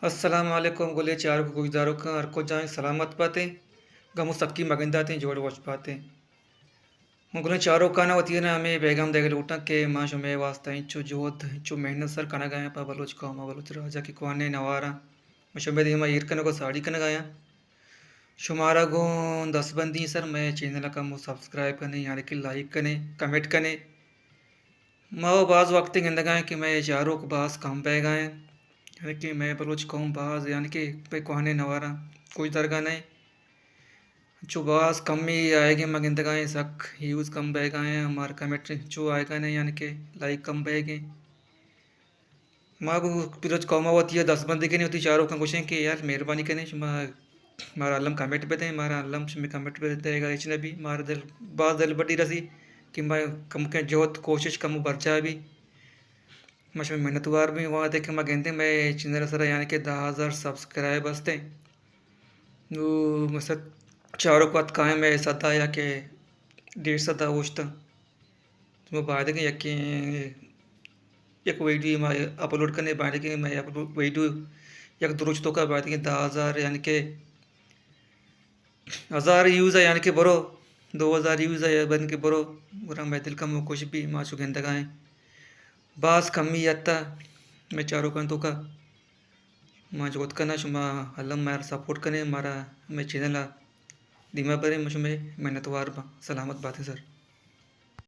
अस्सलाम वालेकुम गोले चार को गुजारो का हर को जाए सलामत पाते गमु सबकी मगंदाते जोड़ वच पाते मुगले चारों का ना होती है ना हमें बेगम देख लूटा के माँ शुमे वास्ता इंचो जोध इंचो मेहनत सर कना गया पा बलोच का मा बलोच राजा की कुआने नवारा शुमे दी मा ईरकन को साड़ी कना गया शुमारा गो 10 बंदी सर मैं चैनल का मु सब्सक्राइब करने यानी कि लाइक करने कमेंट करने माओ बाज़ वक्त गिंद गए कि मैं चारों को बास कम पे गए यानी कि मैं बलोच कहूँ बाज यानी कि पे कुआने नवारा कोई दरगाह नहीं जो बास कम ही आएगी मगिंद गाएं सक यूज़ कम बह गए हैं हमारे कमेंट जो आएगा नहीं यानी कि लाइक कम बहेगी माँ को पिरोज कौमा होती है 10 बंदे की नहीं होती चारों का कुछ है कि यार मेहरबानी करें मारा अल्लम कमेंट पे दें मारा अल्लम में कमेंट पे देगा इचने भी मारा दिल बात दिल बड़ी रसी कि मैं कम के जोत कोशिश कम बर्चा भी मश में मेहनतवार भी वहाँ देखे मैं कहते मैं चैनल सर यानी कि 10,000 सब्सक्राइबर्स थे वो मसद चारों को कायम है सदा या के 150 वोचता तो बाद के यकी एक वीडियो मैं अपलोड करने बाद के मैं अपलोड वीडियो एक दुरुस्त तो का बाद के 10,000 यानी कि 1,000 यूज़ है यानी कि बरो 2,000 यूज़ है बन के बरो बुरा मैं दिल का मुँह कुछ भी माँ चुके गाएं बास कमी आता मैं चारों का तो का माँ जोत करना शुमा अल्लम मार सपोर्ट करने मारा मैं चैनल दिमा पर मुझ में मेहनतवार सलामत बात है सर।